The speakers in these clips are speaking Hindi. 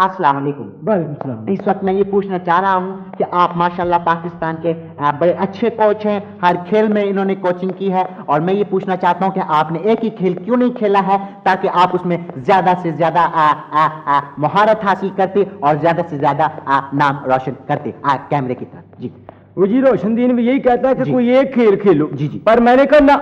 अस्सलाम वालेकुम। इस वक्त मैं ये पूछना चाह रहा हूँ कि आप माशाल्लाह पाकिस्तान के बड़े अच्छे कोच हैं, हर खेल में इन्होंने कोचिंग की है, और मैं ये पूछना चाहता हूँ कि आपने एक ही खेल क्यों नहीं खेला है ताकि आप उसमें ज़्यादा से ज़्यादा महारत हासिल करते और ज़्यादा से ज़्यादा नाम रोशन करते कैमरे की तरफ। जी वो जी रोशनदीन भी यही कहता है कि कोई एक खेल खेलो। जी जी। पर मैंने कहा ना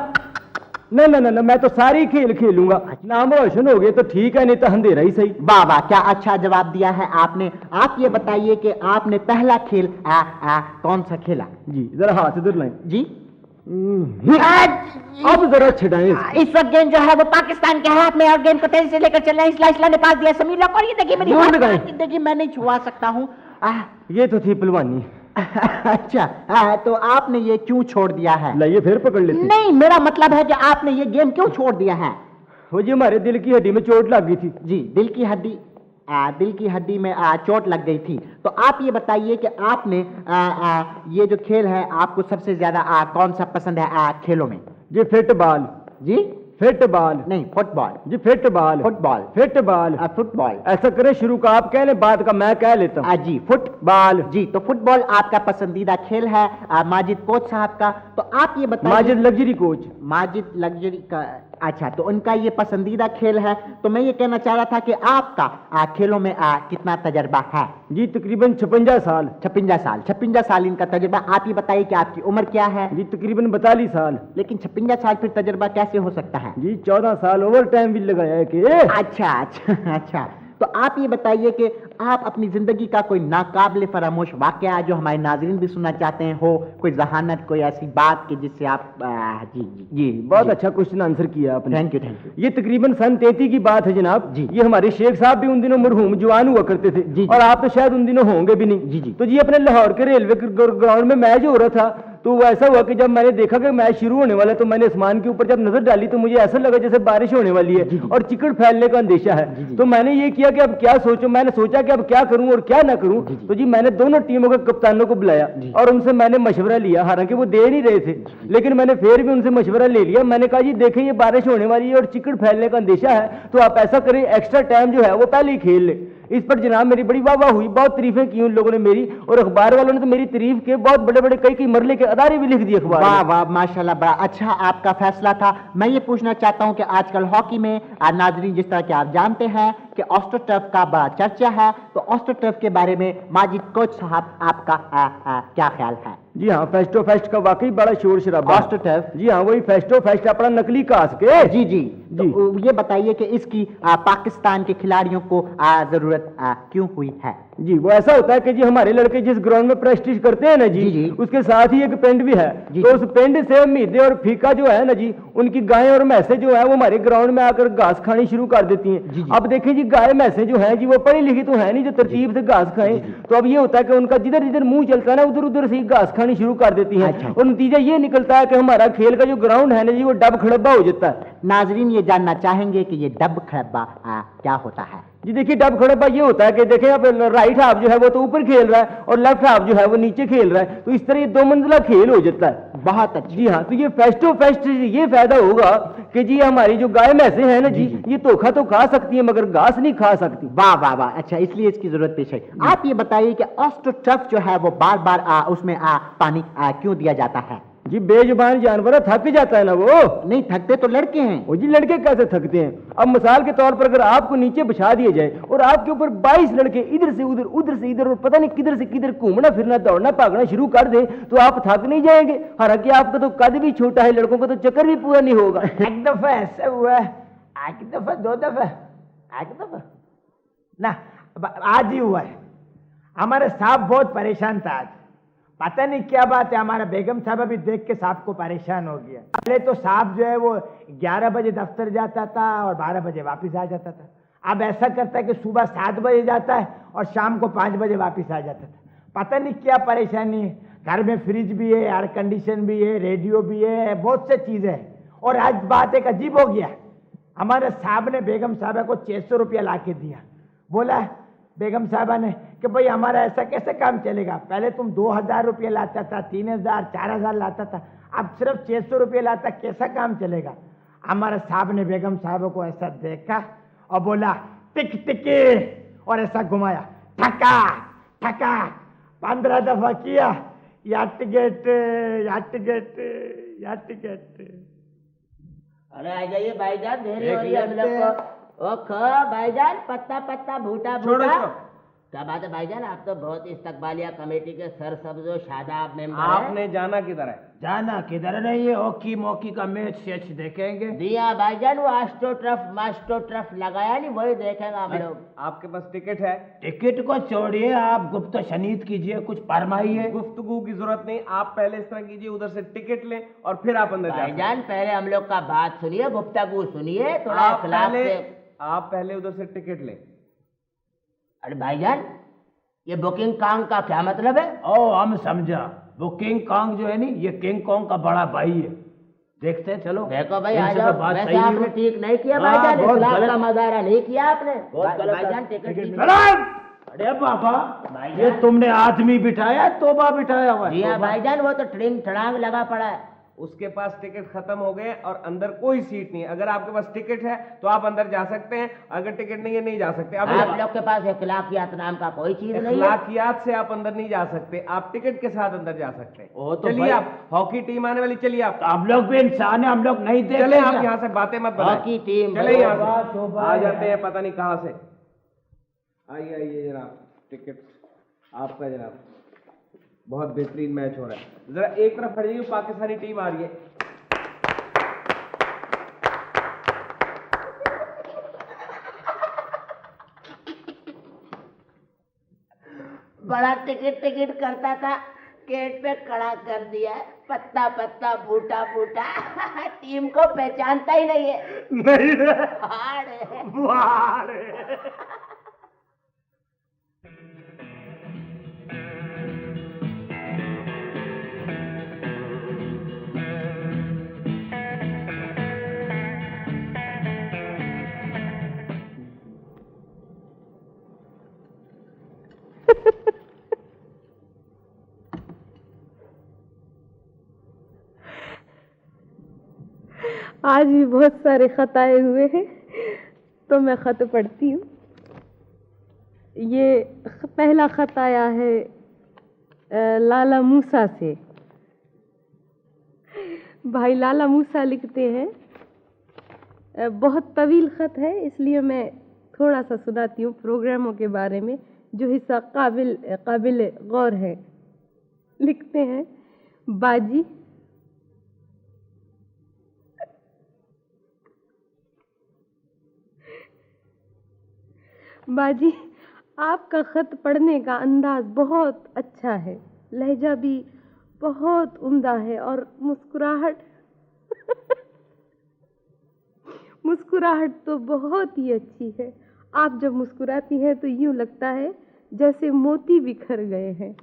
ना ना ना, ना मैं तो सारी खेल खेलूंगा, नाम रोशन हो गए तो ठीक है, नहीं तो अंधेरा ही सही। वाह वाह, क्या अच्छा जवाब दिया है आपने। आप ये बताइए कि आपने पहला खेल कौन सा खेला? जी जरा हाथ इधर लाएं जी। अब जरा छिड़ाएं। इस वक्त गेंद जो है वो पाकिस्तान के हाथ में और गेंद को तेजी से लेकर चल रहे हैं। इसला ने पास दिया समीर लॉक, और ये देखिए मेरी देखिए मैं नहीं छुआ सकता हूँ। ये तो थी पलवानी। अच्छा तो आपने ये क्यों छोड़ दिया है? लाइए फिर पकड़ लेते। नहीं, मेरा मतलब है कि आपने ये गेम क्यों छोड़ दिया है? वो जी हमारे दिल की हड्डी में चोट लग गई थी। जी, दिल की हड्डी में चोट लग गई थी। तो आप ये बताइए कि आपने ये जो खेल है आपको सबसे ज्यादा कौन सा पसंद है खेलों में? जी फुटबॉल। जी फुटबॉल नहीं, फुटबॉल। जी फुटबॉल फुटबॉल फुटबॉल फुटबॉल। ऐसा करें शुरू का आप कह ले, बाद का मैं कह लेता हूँ। जी फुटबॉल। जी तो फुटबॉल आपका पसंदीदा खेल है माजिद कोच साहब का। तो आप ये बताइए। Majid luxury coach. Majid luxury का, अच्छा, तो उनका ये पसंदीदा खेल है। तो मैं ये कहना चाह रहा था कि आपका खेलों में कितना तजर्बा है? जी तकरीबन 56 साल। 56 साल इनका तजर्बा। आप ये बताइए कि आपकी उम्र क्या है? जी तकरीबन 42 साल। लेकिन 56 साल फिर तजर्बा कैसे हो सकता है? जी 14 साल ओवर टाइम भी लगाया है कि। अच्छा अच्छा अच्छा। तो आप ये बताइए कि आप अपनी जिंदगी का कोई नाकाबिले फरामोश वाकया जो हमारे नाज़रीन भी सुनना चाहते हैं हो, कोई जहानत, कोई ऐसी बात कि जिससे आप जी जी जी बहुत अच्छा क्वेश्चन आंसर किया आपने। Thank you. ये तकरीबन सन 33 की बात है जनाब जी। ये हमारे शेख साहब भी उन दिनों मरहूम जवान हुआ करते थे जी। और आप तो शायद उन दिनों होंगे भी नहीं। जी जी। तो जी अपने लाहौर के रेलवे ग्राउंड में मैच हो रहा था, तो ऐसा हुआ कि जब मैंने देखा कि मैच शुरू होने वाला है तो मैंने आसमान के ऊपर जब नजर डाली तो मुझे ऐसा लगा जैसे बारिश होने वाली है और चिकड़ फैलने का अंदेशा है। तो मैंने ये किया कि अब क्या सोचूं, मैंने सोचा कि अब क्या करूं और क्या ना करूं। तो जी मैंने दोनों टीमों के कप्तानों को बुलाया और उनसे मैंने मशवरा लिया, हालांकि वो दे नहीं रहे थे लेकिन मैंने फिर भी उनसे मशवरा ले लिया। मैंने कहा जी देखें ये बारिश होने वाली है और चिकड़ फैलने का अंदेशा है, तो आप ऐसा करें एक्स्ट्रा टाइम जो है वो पहले ही खेल ले। इस पर जनाब मेरी बड़ी वाह वाह हुई, बहुत तारीफें की उन लोगों ने मेरी, और अखबार वालों ने तो मेरी तारीफ के बहुत बड़े बड़े कई मरले के अदारे भी लिख दिए अखबार। वाह वाह माशाल्लाह, बड़ा अच्छा आपका फैसला था। मैं ये पूछना चाहता हूं कि आजकल हॉकी में नाजरीन जिस तरह के आप जानते हैं कि ऑस्ट्रोटर्फ का बड़ा चर्चा है, तो ऑस्ट्रोटर्फ के बारे में माजिद कोच साहब आपका क्या ख्याल है? जी हाँ, फेस्टो फेस्ट का वाकई बड़ा शोर शराबा। ऑस्ट्रोटर्फ, जी हाँ वही फेस्टो फेस्ट अपना नकली कास के। जी जी जी। तो ये बताइए कि इसकी पाकिस्तान के खिलाड़ियों को जरूरत क्यों हुई है? जी वो ऐसा होता है कि जी हमारे लड़के जिस ग्राउंड में प्रैक्टिस करते हैं ना जी, उसके साथ ही एक पिंड भी है। तो उस पिंड से मीदे और फीका जो है ना जी, उनकी गायें और भैंसें जो है वो हमारे ग्राउंड में आकर घास खानी शुरू कर देती हैं। अब देखिए जी गाय भैंसें जो है जी वो पढ़ी लिखी तो है नहीं जो तरतीब से घास खाएं, तो अब ये होता है कि उनका जिधर जिधर मुंह चलता है ना उधर उधर से ही घास खानी शुरू कर देती है। और नतीजा ये निकलता है कि हमारा खेल का जो ग्राउंड है ना जी वो डब खड़ब्बा हो जाता है। नाजरीन ये जानना चाहेंगे कि ये डब खड़ब्बा क्या होता है? जी देखिए डब खड़ब्बा ये होता है कि देखें अब राइट हाफ जो है वो तो ऊपर खेल रहा है और लेफ्ट हाफ जो है वो नीचे खेल रहा है, तो इस तरह ये 2 मंजिला खेल हो जाता है। बहुत अच्छा। जी हाँ, तो ये फेस्टो फेस्ट ये फायदा होगा कि जी हमारी जो गाय भैंसें हैं ना जी ये धोखा तो खा सकती है मगर घास नहीं खा सकती। वाह वाह वाह, अच्छा इसलिए इसकी जरूरत पेश है। आप ये बताइए कि ऑस्ट्रोटर्फ जो है वो बार बार उसमें पानी क्यों दिया जाता है? जी बेजुबान जानवर है, थक जाता है ना वो। नहीं थकते तो लड़के हैं। वो जी लड़के कैसे थकते हैं? अब मिसाल के तौर पर अगर आपको नीचे बिछा दिया जाए और आपके ऊपर 22 लड़के इधर से उधर उधर से इधर और पता नहीं किधर से किधर घूमना फिरना दौड़ना भागना शुरू कर दे तो आप थक नहीं जाएंगे? हालांकि आपका तो कद भी छोटा है, लड़कों का तो चक्कर भी पूरा नहीं होगा। एक दफा ऐसा हुआ है, एक दफा 2 दफा, एक दफा ना आज ही हुआ है। हमारे साहब बहुत परेशान था आज, पता नहीं क्या बात है। हमारा बेगम साहब भी देख के साहब को परेशान हो गया। पहले तो साहब जो है वो 11 बजे दफ्तर जाता था और 12 बजे वापस आ जाता था। अब ऐसा करता है कि सुबह 7 बजे जाता है और शाम को 5 बजे वापस आ जाता था। पता नहीं क्या परेशानी है। घर में फ्रिज भी है, एयर कंडीशन भी है, रेडियो भी है, बहुत से चीजें हैं। और आज बात एक अजीब हो गया, हमारे साहब ने बेगम साहबा को 600 रुपया ला के दिया। बोला बेगम साहबा ने कि भाई हमारा ऐसा कैसे काम चलेगा, पहले तुम 2000 रुपये लाता था, 3000 4000 लाता था, अब सिर्फ 600 रुपये लाता, कैसा काम चलेगा? हमारे साहब ने बेगम साहब को ऐसा देखा और बोला टिक टिकी, और ऐसा घुमाया, ठका ठका 15 दफा किया, या टिकट या टिकट या टिकट। अरे आ जाइए भाईजान, देरी हो रही है हम लोग को। ओखो भाईजान, पत्ता पत्ता भूटा भूटा। क्या बात है भाईजान, आप तो बहुत इस्तकबालिया कमेटी के सरसब्जो शादाब मेंबर हैं। आपने जाना किधर है? जाना किधर नहीं है, हॉकी मॉकी का मैच शेच देखेंगे। दिया भाईजान, वो एस्ट्रोट्रफ मास्ट्रोट्रफ लगाया नहीं, वही देखेगा हम लोग। आपके पास टिकट है? टिकट को छोड़िए, आप गुप्त शनीत कीजिए, कुछ फरमाइए। गुफ्तगू की जरूरत नहीं, आप पहले इस तरह कीजिए, उधर से टिकट लें और फिर आप अंदर जाइए। भाईजान पहले हम लोग का बात सुनिए, गुफ्तगू सुनिए थोड़ा आप इखलाक पहले से। आप पहले उधर से टिकट लें। अरे भाईजान, ये बुकिंग कांग का क्या मतलब है? ओ हम समझा, वो किंग कॉन्ग जो है नी, ये किंग कॉन्ग का बड़ा भाई है। देखते हैं, चलो देखो भाई, आ इनसे जाओ। तो बात वैसे सही नहीं आपने हुई। ठीक नहीं किया हाँ, भाईजान, बहुत इखलाक गलत। का मुजाहरा नहीं किया आपने। बहुत गलत भाईजान है। टिकट की- सलाम! अरे बाबा, भाईजान। ये तुमने आदमी बिठाया है, तोबा बिठाया हुआ है? जी हाँ तोबा। भाईजान, वो तो ट्रिंग ठड़ांग लगा पड़ा है। उसके पास टिकट खत्म हो गए और अंदर कोई सीट नहीं है। अगर आपके पास टिकट है तो आप अंदर जा सकते हैं, अगर टिकट नहीं है नहीं जा सकते। अब आप लोग के पास इखलाकियात नाम का कोई चीज नहीं है। इखलाकियात से आप अंदर नहीं जा सकते, आप टिकट के साथ अंदर जा सकते हैं। ओ, तो चलिए भाई- आप, हॉकी टीम आने वाली, चलिए आप। हम लोग भी इंसान है, हम लोग नहीं देखते चले आप क्या? यहाँ से बातें मत बनाएं। हॉकी टीम चले यहाँ शोभा, से, शोभा आ है। जाते हैं पता नहीं कहाँ से। आइए आइए जनाब, टिकट आपका जनाब। बहुत बेहतरीन मैच हो रहा है। जरा एक तरफ हट जाइए, पाकिस्तानी टीम आ रही है। बड़ा टिकट टिकट करता था, गेट पे खड़ा कर दिया है। पत्ता पत्ता बूटा बूटा टीम को पहचानता ही नहीं है। नहीं रे, हाँ रे। वाह रे। आज भी बहुत सारे खत आए हुए हैं, तो मैं खत पढ़ती हूँ। ये पहला खत आया है लाला मूसा से। भाई लाला मूसा लिखते हैं, बहुत तवील खत है, इसलिए मैं थोड़ा सा सुनाती हूँ प्रोग्रामों के बारे में, जो हिस्सा काबिल गौर है। लिखते हैं, बाजी बाजी, आपका खत पढ़ने का अंदाज बहुत अच्छा है, लहजा भी बहुत उम्दा है और मुस्कुराहट तो बहुत ही अच्छी है। आप जब मुस्कुराती हैं तो यूं लगता है जैसे मोती बिखर गए हैं।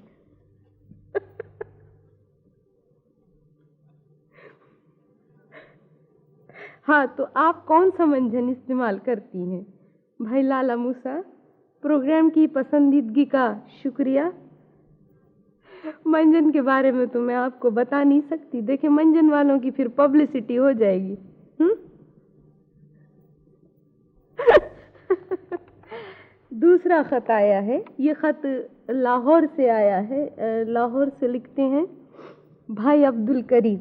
हाँ, तो आप कौन सा मंजन इस्तेमाल करती हैं? भाई लाला मूसा, प्रोग्राम की पसंदीदगी का शुक्रिया। मंजन के बारे में तो मैं आपको बता नहीं सकती, देखिए मंजन वालों की फिर पब्लिसिटी हो जाएगी। दूसरा खत आया है, ये खत लाहौर से आया है। लाहौर से लिखते हैं, भाई अब्दुल करीम,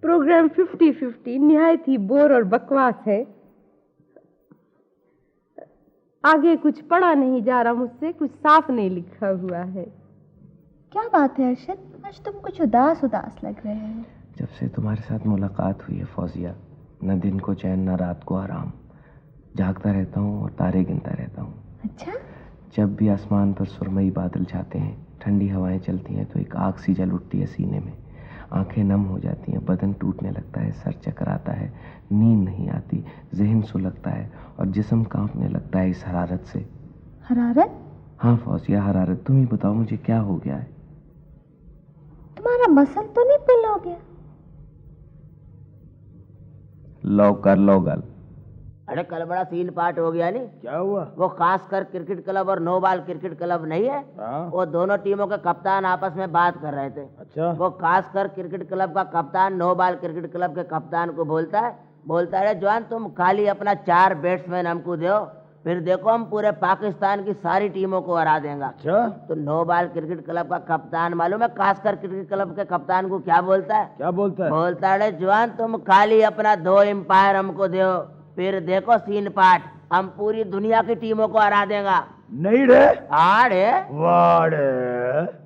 प्रोग्राम 50-50 निहायत ही बोर और बकवास है। आगे कुछ पढ़ा नहीं जा रहा मुझसे, कुछ साफ नहीं लिखा हुआ है। क्या बात है अरशद, आज तुम कुछ उदास उदास लग रहे हैं। जब से तुम्हारे साथ मुलाकात हुई है फौजिया, न दिन को चैन न रात को आराम। जागता रहता हूँ और तारे गिनता रहता हूँ। अच्छा, जब भी आसमान पर सुरमई बादल छाते हैं, ठंडी हवाएं चलती हैं तो एक आग सी जल उठती है सीने में। आंखें नम हो जाती हैं, बदन टूटने लगता है, सर चकराता है, नींद नहीं आती, जहन सुलगता है और जिस्म कांपने लगता है इस हरारत से। हरारत? हाँ फौजिया, हरारत। तुम ही बताओ मुझे क्या हो गया है? तुम्हारा मसल तो नहीं पुल हो गया? लो कर लो गल। अरे कल बड़ा सीन पार्ट हो गया नहीं? क्या हुआ? वो खासकर क्रिकेट क्लब और नो बॉल क्रिकेट क्लब नहीं है, हाँ। वो दोनों टीमों के कप्तान आपस में बात कर रहे थे। अच्छा। वो खासकर क्रिकेट क्लब का कप्तान नो बॉल क्रिकेट क्लब के कप्तान को बोलता है जवान तुम खाली अपना 4 बैट्समैन हमको दो, फिर देखो हम पूरे पाकिस्तान की सारी टीमों को हरा देंगे। अच्छा, तो नो बॉल क्रिकेट क्लब का कप्तान मालूम है खासकर क्रिकेट क्लब के कप्तान को क्या बोलता है? क्या बोलता है? बोलता है जवान तुम खाली अपना 2 एम्पायर हमको दो, फिर देखो सीन पाठ, हम पूरी दुनिया की टीमों को हरा देगा। नहीं रे, हाँ रे। वाह रे।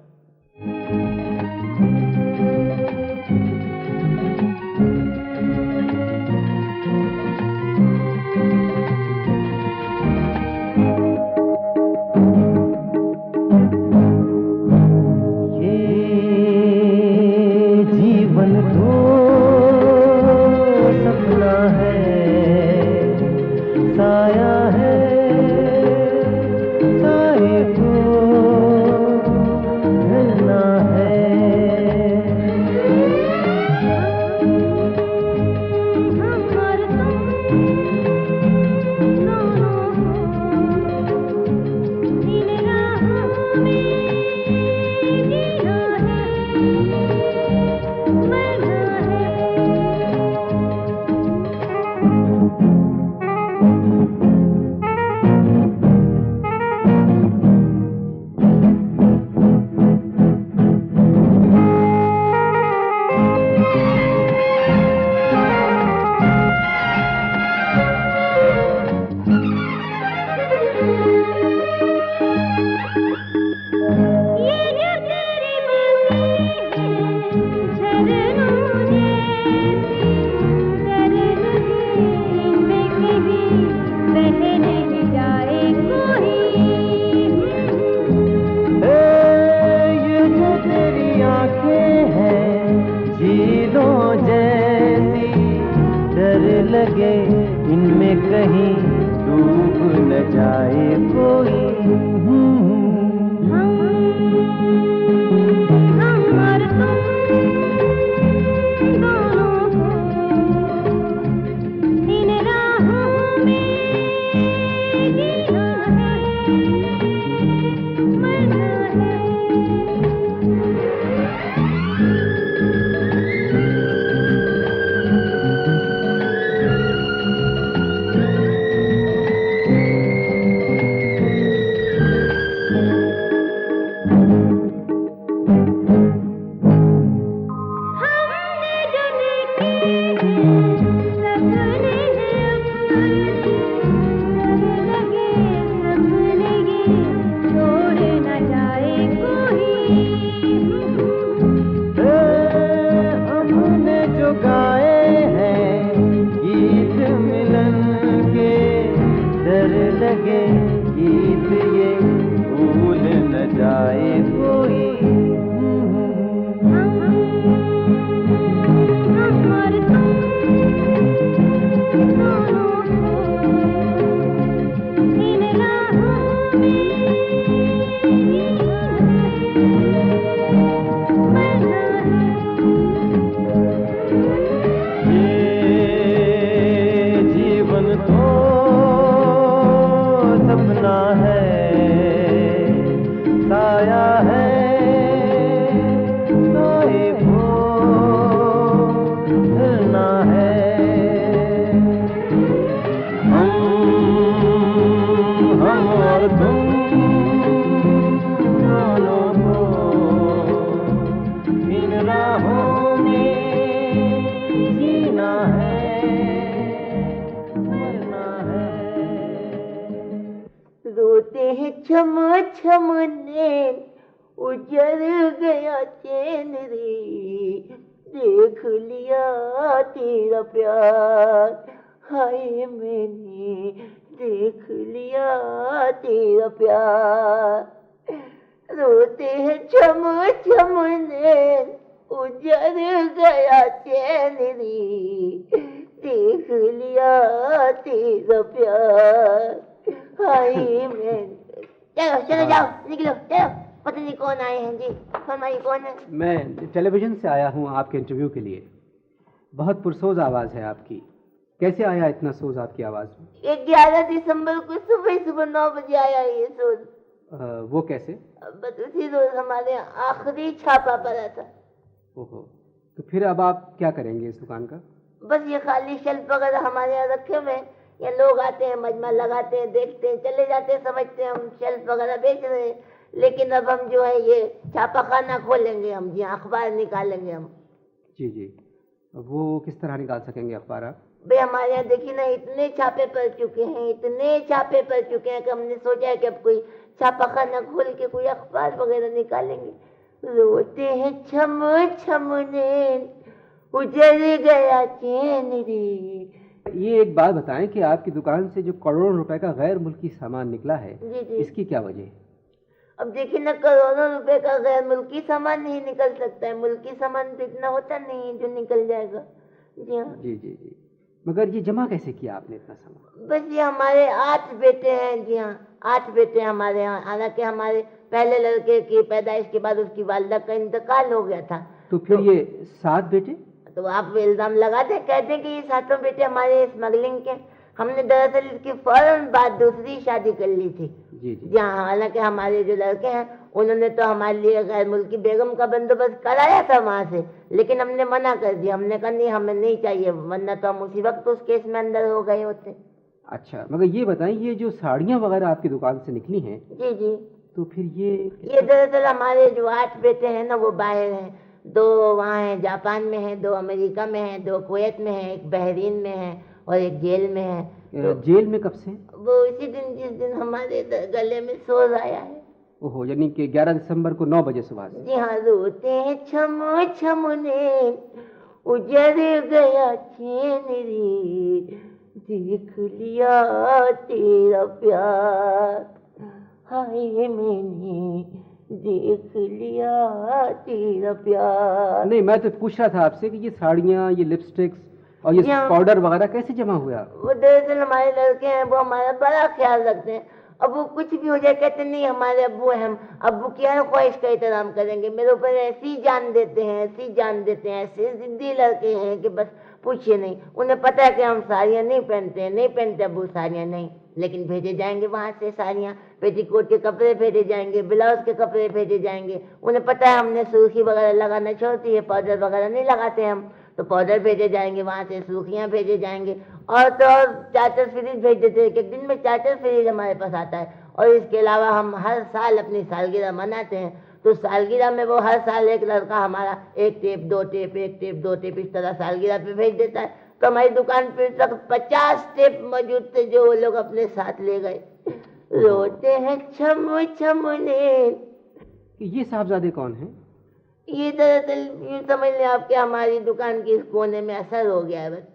छम छम नैन उजर गया चैन रे, देख लिया तेरा प्यार, हाय मैंने देख लिया तेरा प्यार। रोते हैं छम छम नैन उजर गया चैन रे, देख लिया तेरा प्यार, हाय मैंने। चलो चलो जाओ, निकलो चलो, पता नहीं कौन आए हैं जी, फरमाइए कौन है? मैं टेलीविजन से आया हूँ आपके इंटरव्यू के लिए। बहुत पुरसोज आवाज़ है आपकी, कैसे आया इतना सोज आपकी आवाज़ में? 11 दिसंबर को सुबह 9 बजे आया ये सोज। वो कैसे? बस उसी रोज हमारे आखिरी छापा पड़ा था। ओहो, तो फिर अब आप क्या करेंगे इस दुकान का? बस ये खाली शेल्फ वगैरह हमारे यहाँ रखे हुए, यहाँ लोग आते हैं, मजमा लगाते हैं, देखते हैं, चले जाते हैं, समझते हैं हम शेल्फ वगैरह बेच रहे हैं। लेकिन अब हम जो है ये छापाखाना खोलेंगे, हम जी अखबार निकालेंगे हम। जी जी, वो किस तरह निकाल सकेंगे अखबार आप? भाई हमारे यहाँ देखिए ना, इतने छापे पड़ चुके हैं, इतने छापे पड़ चुके हैं कि हमने सोचा है कि अब कोई छापाखाना खोल के कोई अखबार वगैरह निकालेंगे। रोते हैं छम छम नैन, उजड़ गया चैन रे। ये एक बात बताएं कि आपकी दुकान से जो करोड़ों रुपए का गैर मुल्की सामान निकला है, जी जी। इसकी क्या वजह है? अब देखिए ना, करोड़ों रुपए का गैर मुल्की सामान नहीं निकल सकता है, मुल्की सामान तो इतना होता नहीं है जो निकल जाएगा। जी हाँ। जी जी जी, मगर ये जमा कैसे किया आपने इतना सामान? बस ये हमारे 8 बेटे हैं। जी हाँ, 8 बेटे हमारे यहाँ। हालांकि हमारे पहले लड़के की पैदाइश के बाद उसकी वालिदा का इंतकाल हो गया था। तो फिर ये 7 बेटे? तो आप इल्जाम लगाते, कहते कि ये 7 बेटे हमारे स्मगलिंग के। हमने दरअसल इसकी फौरन बाद दूसरी शादी कर ली थी। जी जी। जी हाँ, हालांकि हमारे जो लड़के हैं उन्होंने तो हमारे लिए गैर मुल्की बेगम का बंदोबस्त कराया था वहाँ से, लेकिन हमने मना कर दिया। हमने कहा नहीं, हमें नहीं चाहिए, वरना तो हम उसी वक्त उस केस में अंदर हो गए होते। अच्छा, मगर ये बताएं, ये जो साड़ियाँ वगैरह आपकी दुकान से निकली हैं, जी जी, तो फिर ये दरअसल हमारे जो 8 बेटे हैं ना, वो बाहर हैं। 2 वहाँ हैं, जापान में हैं, 2 अमेरिका में हैं, 2 कुवैत में हैं, एक बहरीन में है और एक जेल में है। तो जेल में कब से? वो इसी दिन जिस दिन हमारे गले में सोज आया है। ओहो, यानी कि 11 दिसंबर को 9 बजे सुबह से। जी हाँ। रोते हैं छम छम नैन, उजड़ गया चैन रे, देख लिया तेरा प्यार, हाय मैंने देख लिया तेरा प्यार। नहीं, मैं तो पूछ रहा था आपसे कि ये साड़ियाँ, ये लिपस्टिक्स और ये पाउडर वगैरह कैसे जमा हुआ? वो दरअसल हमारे लड़के हैं, वो हमारा बड़ा ख्याल रखते हैं। अब वो कुछ भी हो जाए कहते नहीं हमारे अब्बू हैं, हम अब्बू की हर ख्वाहिश का एहतराम करेंगे। मेरे ऊपर ऐसी जान देते हैं, ऐसी जान देते हैं, ऐसे जिद्दी लड़के हैं कि बस पूछिए नहीं। उन्हें पता है कि हम साड़ियाँ नहीं पहनते हैं, नहीं पहनते अब्बू साड़ियाँ नहीं, लेकिन भेजे जाएंगे वहाँ से साड़ियाँ, पेटीकोट के कपड़े भेजे जाएंगे, ब्लाउज के कपड़े भेजे जाएंगे। उन्हें पता है हमने सुर्खी वगैरह लगाना छोड़ दी है, पाउडर वगैरह नहीं लगाते हम, तो पाउडर भेजे जाएंगे वहाँ से, सुर्खियाँ भेजे जाएंगे। और तो और चार्टर फ्रिज भेज देते हैं, एक दिन में चार्टर फ्रिज हमारे पास आता है। और इसके अलावा हम हर साल अपनी सालगिरह मनाते हैं, तो सालगिरह में वो हर साल एक लड़का हमारा 1 टेप 2 टेप 1 टेप 2 टेप इस तरह सालगिरह पे भेज देता है। तो हमारी दुकान पे तक 50 टेप मौजूद थे जो वो लोग अपने साथ ले गए। रोते हैं छम छम नैन। ये साहबजादे कौन हैं? ये दरअसल यूँ समझ लें आपके, हमारी दुकान के इस कोने में असर हो गया है बस।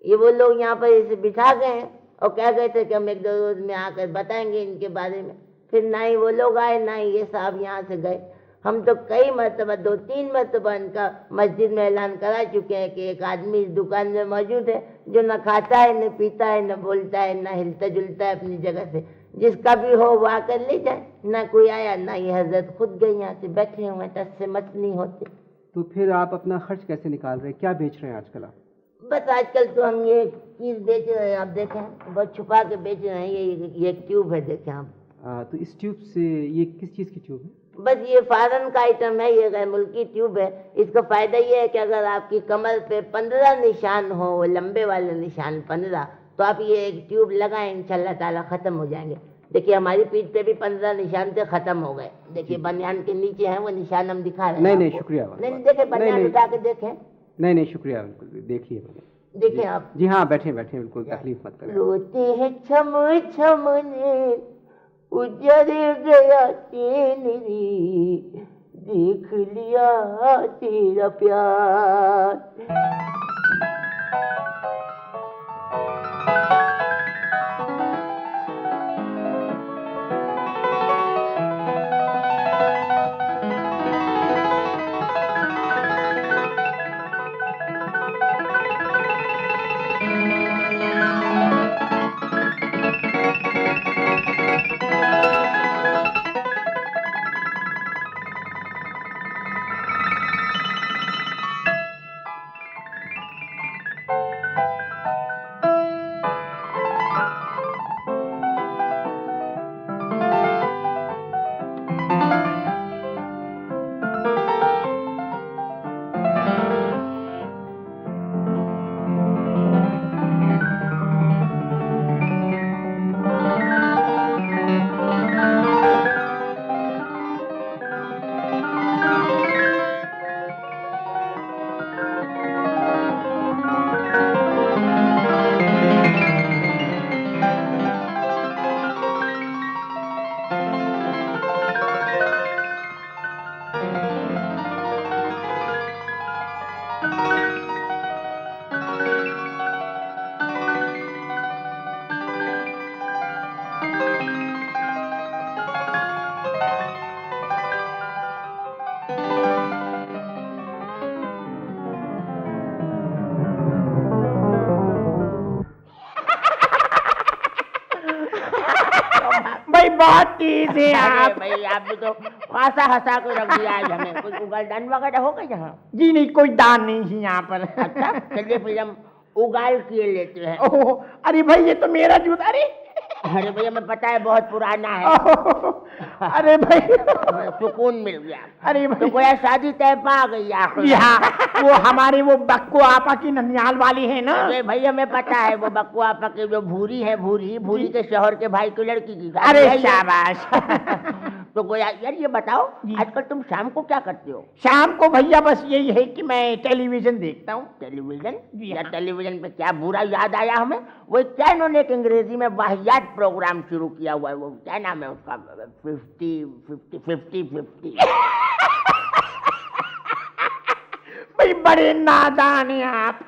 ये वो लोग यहाँ पर इसे बिठा गए हैं और कह गए थे कि हम 1-2 रोज में आकर बताएंगे इनके बारे में। फिर ना ही वो लोग आए, ना ही ये साहब यहाँ से गए। हम तो कई मरतबा, 2-3 मरतबा इनका मस्जिद में ऐलान करा चुके हैं कि एक आदमी इस दुकान में मौजूद है जो न खाता है, न पीता है, न बोलता है, न हिलता जुलता है अपनी जगह से। जिसका भी हो वो आकर ले जाए। ना कोई आया, ना ये हजरत खुद गई, यहाँ से बैठे हुए, टस से मत नहीं होते। तो फिर आप अपना खर्च कैसे निकाल रहे हैं? क्या बेच रहे हैं आजकल आप? बस आजकल तो हम ये चीज़ बेच रहे हैं, आप देखें, बहुत छुपा के बेच रहे हैं। ये एक ट्यूब है, देखें आप। तो इस ट्यूब से, ये किस चीज़ की ट्यूब है? बस ये फॉरेन का आइटम है, ये गैर मुल्की ट्यूब है। इसका फ़ायदा ये है कि अगर आपकी कमर पे 15 निशान हो, लंबे वाले निशान 15, तो आप ये एक ट्यूब लगाएं, इंशाल्लाह ताला ख़त्म हो जाएंगे। देखिए हमारी पीठ पे भी 15 निशान थे, ख़त्म हो गए। देखिए बनियान के नीचे हैं वो निशान, हम दिखा रहे हैं। नहीं, शुक्रिया। नहीं, देखे बनियान उठा के देखें। नहीं, शुक्रिया, बिल्कुल देखिए। देखें आप। जी हाँ, बैठे, बिल्कुल तकलीफ मत करें। रोते हैं छम छम नैन, उजड़ गया चैन रे, देख लिया तेरा प्यार। भाई बहुत तेज है अरे आप। भाई आप भी तो खासा हंसा के रख दिया आज हमें। कुछ उगलदान वगैरह होगा यहाँ? जी नहीं, कोई दान नहीं है यहाँ पर। अच्छा चलिए फिर हम उगाल किए लेते हैं। ओह, अरे भाई ये तो मेरा जूता। अरे अरे भैया हमें पता है बहुत पुराना है। अरे भाई हमें सुकून मिल गया। अरे तो भाई कोई शादी तय पा गई आखिर। यहाँ वो हमारे वो बक्को आपा की ननियाल वाली है ना। अरे भैया हमें पता है वो बकुआ आपा के जो भूरी है, भूरी के शोहर के भाई की लड़की की शादी अरे है ये। शाबाश। तो गोया यार ये बताओ आजकल तुम शाम को क्या करते हो? शाम को भैया बस यही है कि मैं टेलीविजन देखता हूँ। टेलीविजन? जी या हाँ। टेलीविजन पे क्या बुरा याद आया हमें? वो क्या इन्होंने एक अंग्रेजी में वाहियात प्रोग्राम शुरू किया हुआ है, वो क्या नाम है उसका? 50-50 भाई बड़े नादान हैं आप।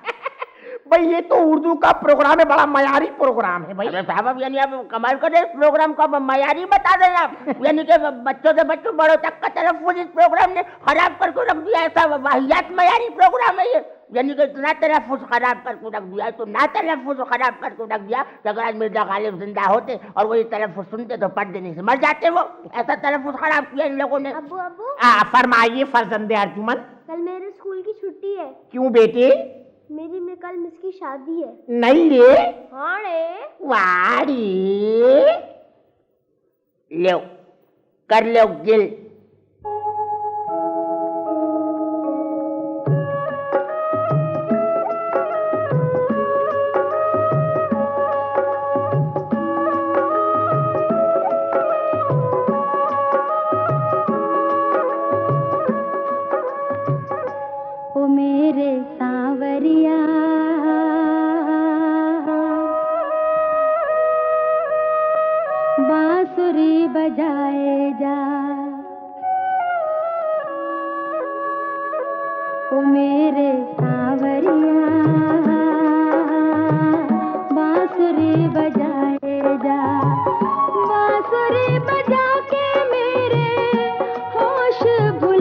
भाई ये तो उर्दू का प्रोग्राम है, बड़ा मयारी प्रोग्राम है भाई। अरे साहब यानी आप कमाल कर रहे हैं, इस प्रोग्राम को मयारी बता दें आप। यानी कि बच्चों से बच्चों बड़ों तक का तलफ्फुज़ इस प्रोग्राम ने खराब करके रख दिया। ऐसा वाहियात मयारी प्रोग्राम है ये। यानी कि इतना तलफ्फुज़ खराब करके रख दिया, तो ना तलफ्फुज़ खराब करके रख दिया कि अगर आज मिर्जा गालिब जिंदा होते और वो ये तलफ्फुज़ सुनते तो पर्दे नहीं से मर जाते वो। ऐसा तलफ्फुज़ खराब किया इन लोगों ने। अब्बू अब्बू, फरमाइए फर्जंदे अर्जुमन। कल मेरे स्कूल की छुट्टी है। क्यों बेटे? मेरी में कल मिस की शादी है। नहीं रे। हाँ रे। वाड़ी। लो कर लो गिल। ओ मेरे सांवरिया, बांसुरी बजाए जा। ओ मेरे सांवरिया, बांसुरी बजाए जा। बांसुरी बजा के मेरे होश भुला